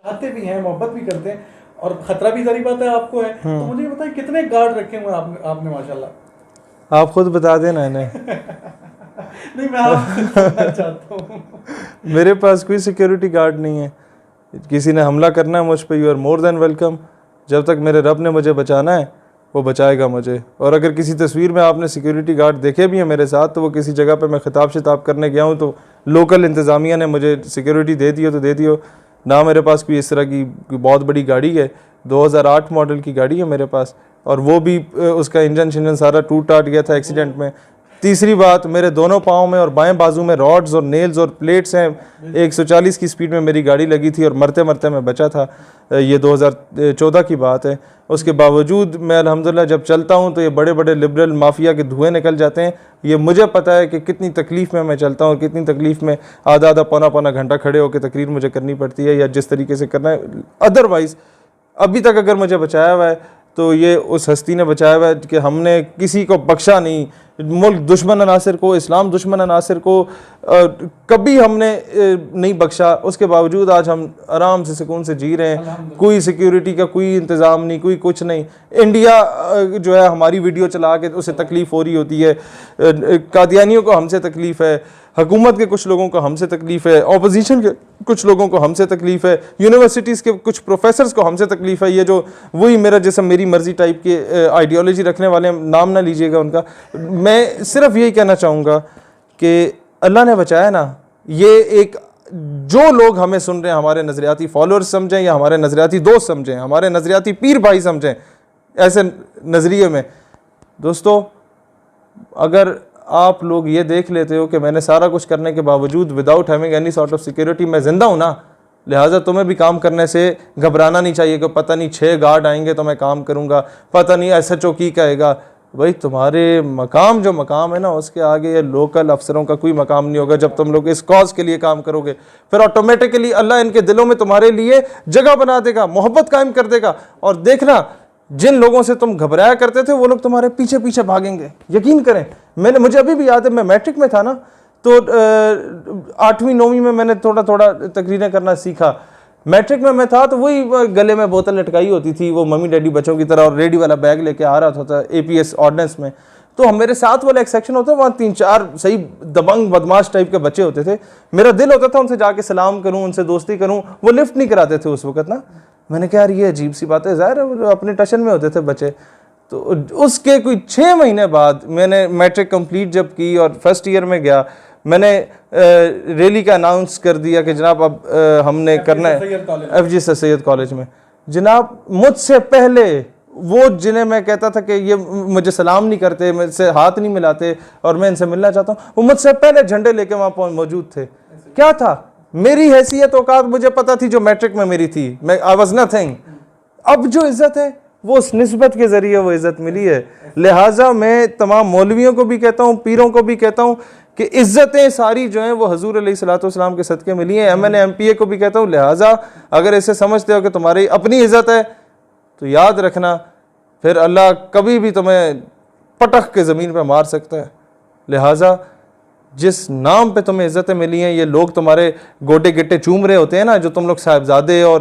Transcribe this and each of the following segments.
آتے بھی ہیں, محبت بھی کرتے ہیں, اور خطرہ بھی ظاہر بات ہے آپ کو ہے. تو مجھے یہ بتائیں کتنے گارڈ رکھے ہوئے آپ نے ماشاءاللہ؟ آپ خود بتا دینا انہیں. نہیں میں آپ چاہتا ہوں. میرے پاس کوئی سیکیورٹی گارڈ نہیں ہے. کسی نے حملہ کرنا ہے مجھ پہ, you are more than welcome. جب تک میرے رب نے مجھے بچانا ہے وہ بچائے گا مجھے. اور اگر کسی تصویر میں آپ نے سیکیورٹی گارڈ دیکھے بھی ہیں میرے ساتھ, تو وہ کسی جگہ پہ میں خطاب شتاب کرنے گیا ہوں تو لوکل انتظامیہ نے مجھے سیکیورٹی دے دی ہو تو دے دی ہو. نہ میرے پاس کوئی اس طرح کی بہت بڑی گاڑی ہے. 2008 ماڈل کی گاڑی ہے میرے پاس, اور وہ بھی اس کا انجن سارا ٹوٹ ٹاٹ گیا تھا ایکسیڈنٹ میں. تیسری بات, میرے دونوں پاؤں میں اور بائیں بازو میں راڈز اور نیلز اور پلیٹس ہیں. 140 کی سپیڈ میں میری گاڑی لگی تھی اور مرتے مرتے میں بچا تھا. یہ 2014 کی بات ہے. اس کے باوجود میں الحمدللہ جب چلتا ہوں تو یہ بڑے بڑے لبرل مافیا کے دھوئیں نکل جاتے ہیں. یہ مجھے پتہ ہے کہ کتنی تکلیف میں چلتا ہوں, کتنی تکلیف میں آدھا پونا گھنٹہ کھڑے ہو کے تقریر مجھے کرنی پڑتی ہے, یا جس طریقے سے کرنا ہے. ادروائز ابھی تک اگر مجھے بچایا ہوا ہے تو یہ اس ہستی نے بچایا ہوا ہے کہ ہم نے کسی کو بخشا نہیں. ملک دشمن عناصر کو, اسلام دشمن عناصر کو کبھی ہم نے نہیں بخشا. اس کے باوجود آج ہم آرام سے سکون سے جی رہے ہیں. کوئی سیکیورٹی کا کوئی انتظام نہیں, کوئی کچھ نہیں. انڈیا جو ہے ہماری ویڈیو چلا کے اسے تکلیف ہو رہی ہوتی ہے, قادیانیوں کو ہم سے تکلیف ہے, حکومت کے کچھ لوگوں کو ہم سے تکلیف ہے, اپوزیشن کے کچھ لوگوں کو ہم سے تکلیف ہے, یونیورسٹیز کے کچھ پروفیسرز کو ہم سے تکلیف ہے. یہ جو وہی میرا جسم میری مرضی ٹائپ کے آئیڈیالوجی رکھنے والے, نام نہ لیجئے گا ان کا. میں صرف یہی کہنا چاہوں گا کہ اللہ نے بچایا نا. یہ ایک جو لوگ ہمیں سن رہے ہیں ہمارے نظریاتی فالوورز سمجھیں یا ہمارے نظریاتی دوست سمجھیں, ہمارے نظریاتی پیر بھائی سمجھیں, ایسے نظریے میں دوستو, اگر آپ لوگ یہ دیکھ لیتے ہو کہ میں نے سارا کچھ کرنے کے باوجود without having any sort of security میں زندہ ہوں نا, لہٰذا تمہیں بھی کام کرنے سے گھبرانا نہیں چاہیے کہ پتہ نہیں 6 گارڈ آئیں گے تو میں کام کروں گا, پتہ نہیں ایس ایچ او کی کہے گا. بھائی تمہارے مقام جو مقام ہے نا, اس کے آگے یہ لوکل افسروں کا کوئی مقام نہیں ہوگا. جب تم لوگ اس کاز کے لیے کام کرو گے پھر آٹومیٹکلی اللہ ان کے دلوں میں تمہارے لیے جگہ بنا دے گا, محبت قائم کر دے گا. اور دیکھنا, جن لوگوں سے تم گھبرایا کرتے تھے وہ لوگ تمہارے پیچھے پیچھے بھاگیں گے. یقین کریں, مجھے ابھی بھی یاد ہے, میں میٹرک میں تھا نا, تو 8ویں 9ویں میں نے تھوڑا تقریریں کرنا سیکھا. میٹرک میں تھا تو وہی گلے میں بوتل لٹکائی ہوتی تھی, وہ ممی ڈیڈی بچوں کی طرح, اور ریڈی والا بیگ لے کے آ رہا تھا اے پی ایس آرڈننس میں. تو میرے ساتھ والا ایک سیکشن ہوتا ہے, وہاں 3-4 صحیح دبنگ بدماش ٹائپ کے بچے ہوتے تھے. میرا دل ہوتا تھا ان سے جا کے سلام کروں, ان سے دوستی کروں. وہ لفٹ نہیں کراتے تھے اس وقت نا. میں نے کہا یار یہ عجیب سی بات ہے, ظاہر ہے اپنے ٹشن میں ہوتے تھے بچے. تو اس کے کوئی 6 مہینے بعد میں نے میٹرک کمپلیٹ جب کی اور فرسٹ ایئر میں گیا, میں نے ریلی کا اناؤنس کر دیا کہ جناب اب ہم نے کرنا ہے ایف جی سید کالج میں. جناب مجھ سے پہلے وہ جنہیں میں کہتا تھا کہ یہ مجھے سلام نہیں کرتے, مجھ سے ہاتھ نہیں ملاتے اور میں ان سے ملنا چاہتا ہوں, وہ مجھ سے پہلے جھنڈے لے کے وہاں موجود تھے. کیا تھا میری حیثیت اوقات مجھے پتا تھی جو میٹرک میں میری تھی, میں I was nothing. اب جو عزت ہے وہ اس نسبت کے ذریعے وہ عزت ملی ہے. لہٰذا میں تمام مولویوں کو بھی کہتا ہوں, پیروں کو بھی کہتا ہوں کہ عزتیں ساری جو ہیں وہ حضور علیہ الصلوۃ والسلام کے صدقے ملی ہیں. MNA MPA کو بھی کہتا ہوں, لہٰذا اگر اسے سمجھتے ہو کہ تمہاری اپنی عزت ہے تو یاد رکھنا پھر اللہ کبھی بھی تمہیں پٹخ کے زمین پہ مار سکتا ہے. لہٰذا جس نام پہ تمہیں عزتیں ملی ہیں, یہ لوگ تمہارے گوٹے گٹے چوم رہے ہوتے ہیں نا, جو تم لوگ صاحبزادے اور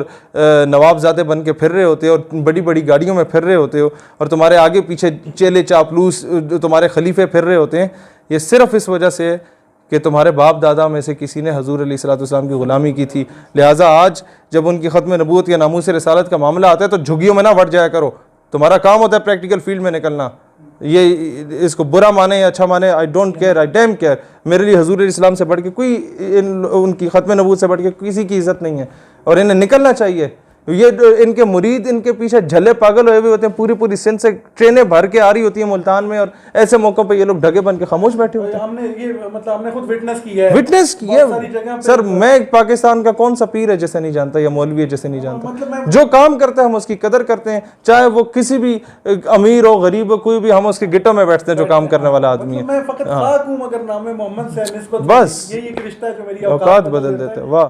نوابزادے بن کے پھر رہے ہوتے ہو اور بڑی بڑی گاڑیوں میں پھر رہے ہوتے ہو, اور تمہارے آگے پیچھے چیلے چاپلوس تمہارے خلیفے پھر رہے ہوتے ہیں, یہ صرف اس وجہ سے کہ تمہارے باپ دادا میں سے کسی نے حضور علیہ الصلوۃ والسلام کی غلامی کی تھی. لہٰذا آج جب ان کی ختم نبوت یا ناموس رسالت کا معاملہ آتا ہے تو جھگیوں میں نہ بڑھ جایا کرو. تمہارا کام ہوتا ہے پریکٹیکل فیلڈ میں نکلنا. یہ اس کو برا مانے یا اچھا مانے, I don't care, I damn care. میرے لیے حضور علیہ السلام سے بڑھ کے کوئی, ان کی ختم نبوت سے بڑھ کے کسی کی عزت نہیں ہے, اور انہیں نکلنا چاہیے. یہ ان کے مرید ان کے پیچھے جھلے پاگل ہوئے ہوتے ہیں, پوری سندھ سے ٹرینیں بھر کے آ رہی ہوتی ہیں ملتان میں, اور ایسے موقع پہ یہ لوگ ڈھگے بن کے خاموش بیٹھے ہوتے ہیں. ہم نے خود وٹنس کیا ہے. سر میں پاکستان کا کون سا پیر ہے جسے نہیں جانتا, یا مولوی ہے جسے نہیں جانتا. جو کام کرتا ہے ہم اس کی قدر کرتے ہیں, چاہے وہ کسی بھی امیر ہو غریب ہو, کوئی بھی, ہم اس کے گٹوں میں بیٹھتے ہیں جو کام کرنے والا آدمی ہے. میں فقط خاک ہوں مگر نام محمد سے نسبت, بس یہ ایک رشتہ ہے جو میری اوقات بدل دیتے. واہ.